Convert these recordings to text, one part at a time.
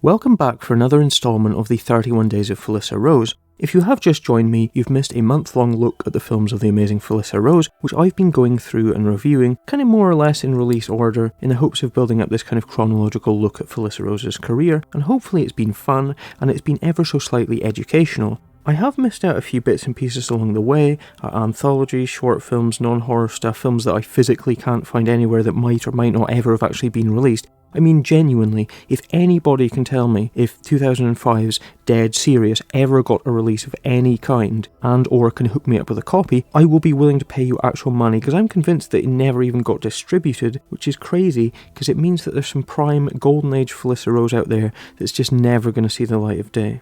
Welcome back for another installment of the 31 Days of Felissa Rose. If you have just joined me, you've missed a month-long look at the films of the amazing Felissa Rose, which I've been going through and reviewing, kind of more or less in release order, in the hopes of building up this kind of chronological look at Felissa Rose's career, and hopefully it's been fun, and it's been ever so slightly educational. I have missed out a few bits and pieces along the way, anthologies, short films, non-horror stuff, films that I physically can't find anywhere that might or might not ever have actually been released. I mean, genuinely, if anybody can tell me if 2005's Dead Serious ever got a release of any kind, and or can hook me up with a copy, I will be willing to pay you actual money, because I'm convinced that it never even got distributed, which is crazy, because it means that there's some prime golden age Felissa Rose out there that's just never going to see the light of day.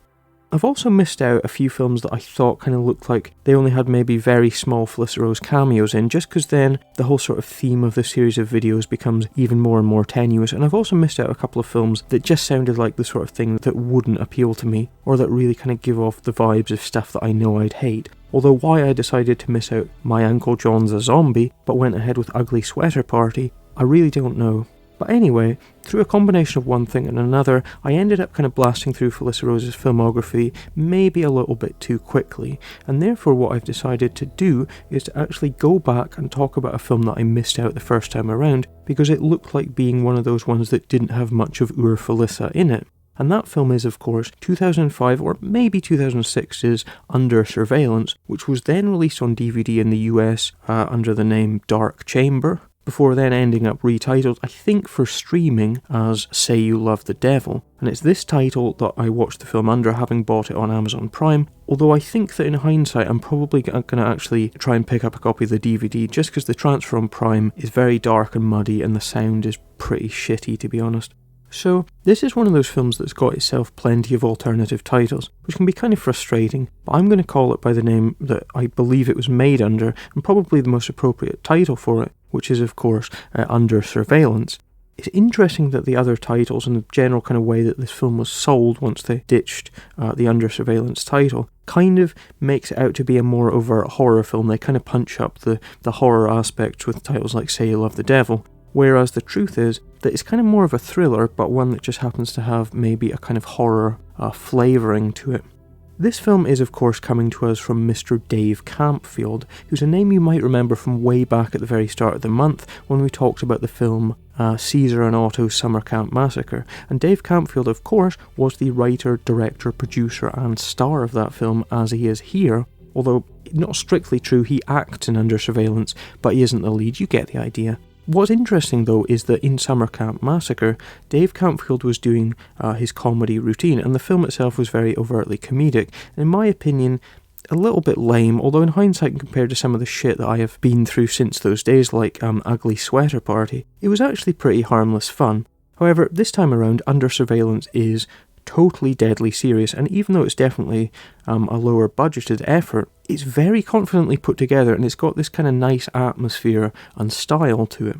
I've also missed out a few films that I thought kind of looked like they only had maybe very small Felissa Rose cameos in, just because then the whole sort of theme of the series of videos becomes even more and more tenuous, and I've also missed out a couple of films that just sounded like the sort of thing that wouldn't appeal to me, or that really kind of give off the vibes of stuff that I know I'd hate. Although why I decided to miss out My Uncle John's a Zombie, but went ahead with Ugly Sweater Party, I really don't know. But anyway, through a combination of one thing and another, I ended up kind of blasting through Felissa Rose's filmography maybe a little bit too quickly, and therefore what I've decided to do is to actually go back and talk about a film that I missed out the first time around, because it looked like being one of those ones that didn't have much of Ur Felissa in it. And that film is, of course, 2005 or maybe 2006's Under Surveillance, which was then released on DVD in the US under the name Dark Chamber, before then ending up retitled, I think for streaming, as Say You Love the Devil, and it's this title that I watched the film under, having bought it on Amazon Prime, although I think that in hindsight I'm probably going to actually try and pick up a copy of the DVD, just because the transfer on Prime is very dark and muddy and the sound is pretty shitty, to be honest. So, this is one of those films that's got itself plenty of alternative titles, which can be kind of frustrating, but I'm going to call it by the name that I believe it was made under, and probably the most appropriate title for it, which is of course Under Surveillance. It's interesting that the other titles and the general kind of way that this film was sold once they ditched the Under Surveillance title kind of makes it out to be a more overt horror film. They kind of punch up the horror aspects with titles like Say You Love the Devil. Whereas the truth is that it's kind of more of a thriller, but one that just happens to have maybe a kind of horror flavouring to it. This film is of course coming to us from Mr Dave Campfield, who's a name you might remember from way back at the very start of the month when we talked about the film Caesar and Otto Summer Camp Massacre. And Dave Campfield, of course, was the writer, director, producer and star of that film, as he is here. Although not strictly true, he acts in Under Surveillance, but he isn't the lead, you get the idea. What's interesting though is that in Summer Camp Massacre, Dave Campfield was doing his comedy routine, and the film itself was very overtly comedic, and in my opinion a little bit lame, although in hindsight compared to some of the shit that I have been through since those days, like Ugly Sweater Party, it was actually pretty harmless fun. However, this time around, Under Surveillance is totally deadly serious, and even though it's definitely a lower budgeted effort, it's very confidently put together, and it's got this kind of nice atmosphere and style to it.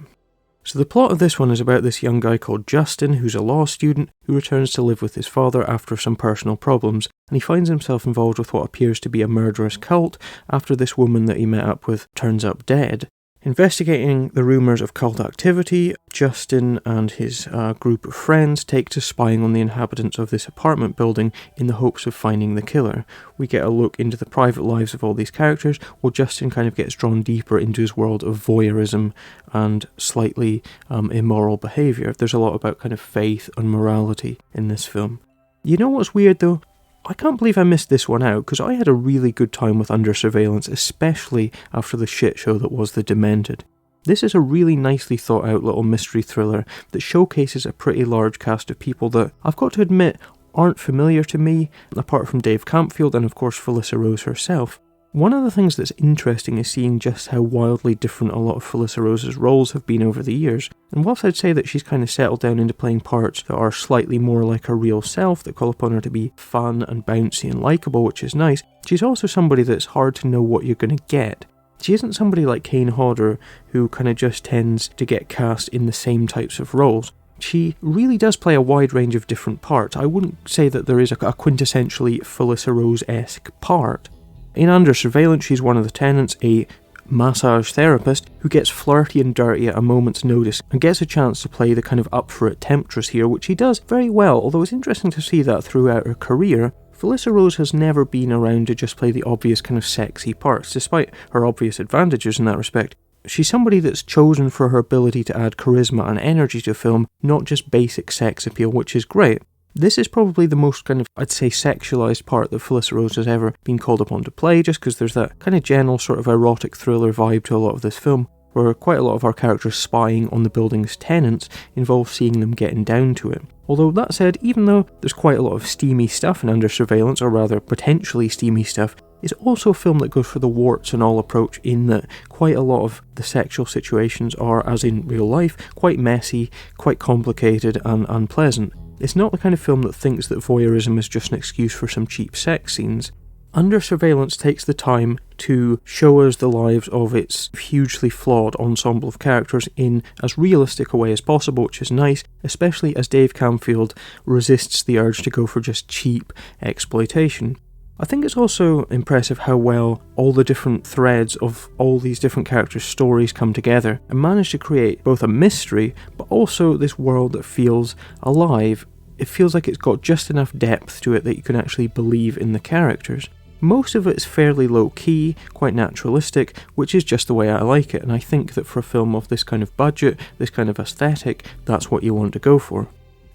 So the plot of this one is about this young guy called Justin, who's a law student who returns to live with his father after some personal problems, and he finds himself involved with what appears to be a murderous cult after this woman that he met up with turns up dead. Investigating the rumours of cult activity, Justin and his group of friends take to spying on the inhabitants of this apartment building in the hopes of finding the killer. We get a look into the private lives of all these characters, while Justin kind of gets drawn deeper into his world of voyeurism and slightly immoral behaviour. There's a lot about kind of faith and morality in this film. You know what's weird though? I can't believe I missed this one out, because I had a really good time with Under Surveillance, especially after the shit show that was The Demented. This is a really nicely thought out little mystery thriller that showcases a pretty large cast of people that, I've got to admit, aren't familiar to me, apart from Dave Campfield and of course Felissa Rose herself. One of the things that's interesting is seeing just how wildly different a lot of Felissa Rose's roles have been over the years, and whilst I'd say that she's kind of settled down into playing parts that are slightly more like her real self, that call upon her to be fun and bouncy and likeable, which is nice, she's also somebody that's hard to know what you're going to get. She isn't somebody like Kane Hodder, who kind of just tends to get cast in the same types of roles. She really does play a wide range of different parts. I wouldn't say that there is a quintessentially Felissa Rose-esque part. In Under Surveillance, she's one of the tenants, a massage therapist who gets flirty and dirty at a moment's notice and gets a chance to play the kind of up-for-it temptress here, which she does very well, although it's interesting to see that throughout her career. Felissa Rose has never been around to just play the obvious kind of sexy parts, despite her obvious advantages in that respect. She's somebody that's chosen for her ability to add charisma and energy to film, not just basic sex appeal, which is great. This is probably the most kind of, I'd say, sexualised part that Felissa Rose has ever been called upon to play, just because there's that kind of general sort of erotic thriller vibe to a lot of this film, where quite a lot of our characters spying on the building's tenants involves seeing them getting down to it. Although that said, even though there's quite a lot of steamy stuff in Under Surveillance, or rather potentially steamy stuff, it's also a film that goes for the warts and all approach, in that quite a lot of the sexual situations are, as in real life, quite messy, quite complicated and unpleasant. It's not the kind of film that thinks that voyeurism is just an excuse for some cheap sex scenes. Under Surveillance takes the time to show us the lives of its hugely flawed ensemble of characters in as realistic a way as possible, which is nice, especially as Dave Campfield resists the urge to go for just cheap exploitation. I think it's also impressive how well all the different threads of all these different characters' stories come together and manage to create both a mystery, but also this world that feels alive. It feels like it's got just enough depth to it that you can actually believe in the characters. Most of it's fairly low-key, quite naturalistic, which is just the way I like it, and I think that for a film of this kind of budget, this kind of aesthetic, that's what you want to go for.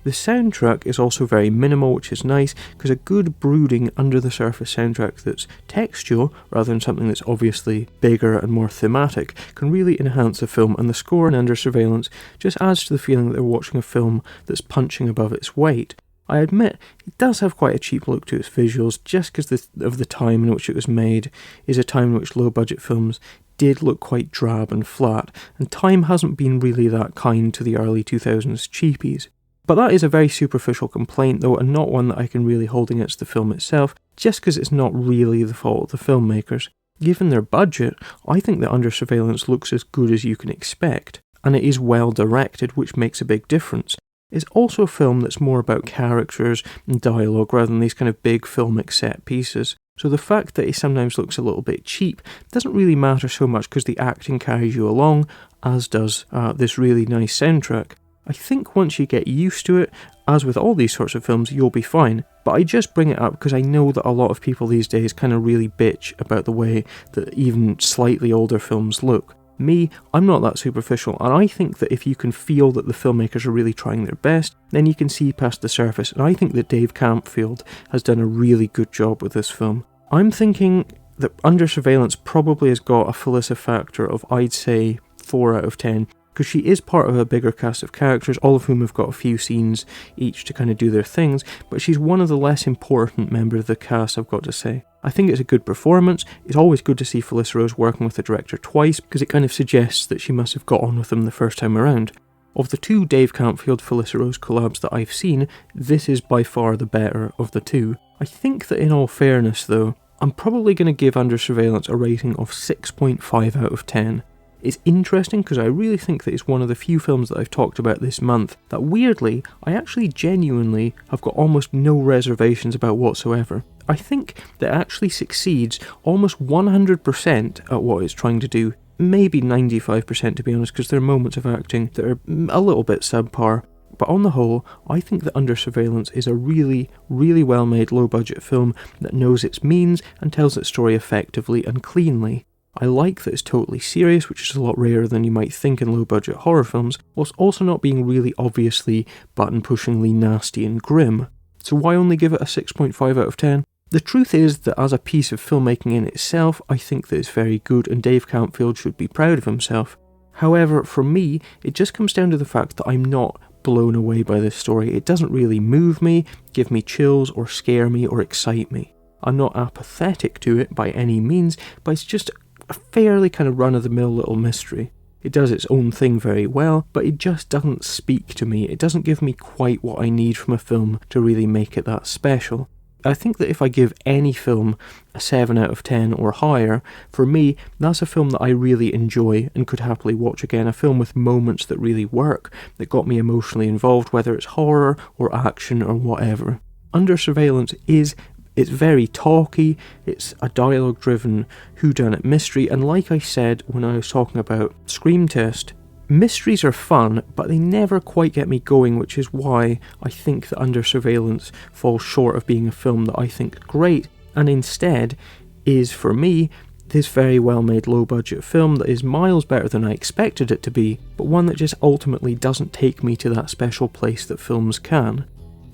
The soundtrack is also very minimal, which is nice, because a good brooding under-the-surface soundtrack that's textual, rather than something that's obviously bigger and more thematic, can really enhance a film, and the score in Under Surveillance just adds to the feeling that they're watching a film that's punching above its weight. I admit, it does have quite a cheap look to its visuals, just because of the time in which it was made is a time in which low-budget films did look quite drab and flat, and time hasn't been really that kind to the early 2000s cheapies. But that is a very superficial complaint though, and not one that I can really hold against the film itself, just because it's not really the fault of the filmmakers. Given their budget, I think that Under Surveillance looks as good as you can expect, and it is well directed, which makes a big difference. It's also a film that's more about characters and dialogue rather than these kind of big filmic set pieces. So the fact that it sometimes looks a little bit cheap doesn't really matter so much because the acting carries you along, as does this really nice soundtrack. I think once you get used to it, as with all these sorts of films, you'll be fine. But I just bring it up because I know that a lot of people these days kind of really bitch about the way that even slightly older films look. Me, I'm not that superficial, and I think that if you can feel that the filmmakers are really trying their best, then you can see past the surface, and I think that Dave Campfield has done a really good job with this film. I'm thinking that Under Surveillance probably has got a Felissa factor of, I'd say, 4 out of 10, because she is part of a bigger cast of characters, all of whom have got a few scenes each to kind of do their things, but she's one of the less important members of the cast, I've got to say. I think it's a good performance. It's always good to see Felissa Rose working with the director twice, because it kind of suggests that she must have got on with him the first time around. Of the two Dave Campfield Felissa Rose collabs that I've seen, this is by far the better of the two. I think that in all fairness though, I'm probably going to give Under Surveillance a rating of 6.5 out of 10. It's interesting because I really think that it's one of the few films that I've talked about this month that weirdly, I actually genuinely have got almost no reservations about whatsoever. I think that it actually succeeds almost 100% at what it's trying to do, maybe 95% to be honest, because there are moments of acting that are a little bit subpar. But on the whole, I think that Under Surveillance is a really, really well-made low-budget film that knows its means and tells its story effectively and cleanly. I like that it's totally serious, which is a lot rarer than you might think in low-budget horror films, whilst also not being really obviously button-pushingly nasty and grim. So why only give it a 6.5 out of 10? The truth is that as a piece of filmmaking in itself, I think that it's very good and Dave Campfield should be proud of himself. However, for me, it just comes down to the fact that I'm not blown away by this story. It doesn't really move me, give me chills, or scare me, or excite me. I'm not apathetic to it by any means, but it's just a fairly kind of run-of-the-mill little mystery. It does its own thing very well, but it just doesn't speak to me. It doesn't give me quite what I need from a film to really make it that special. I think that if I give any film a 7 out of 10 or higher, for me, that's a film that I really enjoy and could happily watch again. A film with moments that really work, that got me emotionally involved, whether it's horror or action or whatever. Under Surveillance is It's very talky, it's a dialogue-driven whodunit mystery, and like I said when I was talking about Scream Test, mysteries are fun, but they never quite get me going, which is why I think that Under Surveillance falls short of being a film that I think is great, and instead is, for me, this very well-made low-budget film that is miles better than I expected it to be, but one that just ultimately doesn't take me to that special place that films can.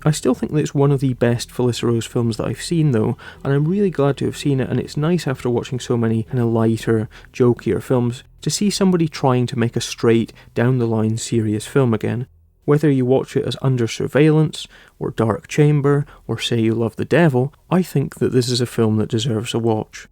I still think that it's one of the best Felissa Rose films that I've seen though, and I'm really glad to have seen it, and it's nice after watching so many kind of lighter, jokier films to see somebody trying to make a straight, down-the-line serious film again. Whether you watch it as Under Surveillance, or Dark Chamber, or Say You Love the Devil, I think that this is a film that deserves a watch.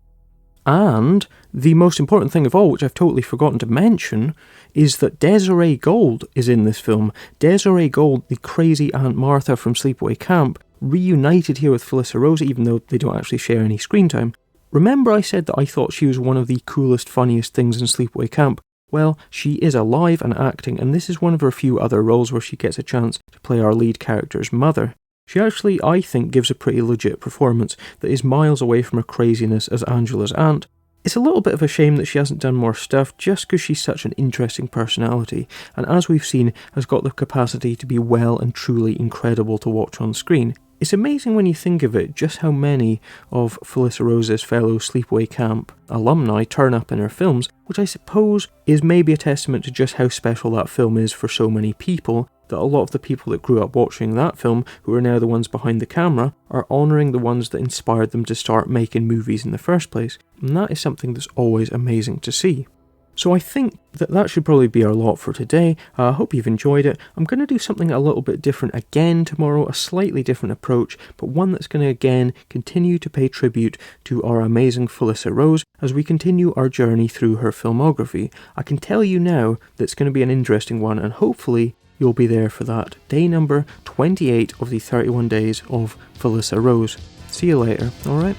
And the most important thing of all, which I've totally forgotten to mention, is that Desiree Gold is in this film. Desiree Gold, the crazy Aunt Martha from Sleepaway Camp, reunited here with Felissa Rose, even though they don't actually share any screen time. Remember I said that I thought she was one of the coolest, funniest things in Sleepaway Camp? Well, she is alive and acting, and this is one of her few other roles where she gets a chance to play our lead character's mother. She actually, I think, gives a pretty legit performance that is miles away from her craziness as Angela's aunt. It's a little bit of a shame that she hasn't done more stuff just because she's such an interesting personality, and as we've seen, has got the capacity to be well and truly incredible to watch on screen. It's amazing when you think of it just how many of Felissa Rose's fellow Sleepaway Camp alumni turn up in her films, which I suppose is maybe a testament to just how special that film is for so many people, that a lot of the people that grew up watching that film, who are now the ones behind the camera, are honouring the ones that inspired them to start making movies in the first place, and that is something that's always amazing to see. So I think that should probably be our lot for today. I hope you've enjoyed it. I'm going to do something a little bit different again tomorrow, a slightly different approach, but one that's going to again continue to pay tribute to our amazing Felissa Rose as we continue our journey through her filmography. I can tell you now that it's going to be an interesting one, and hopefully you'll be there for that. Day number 28 of the 31 Days of Felissa Rose. See you later, alright?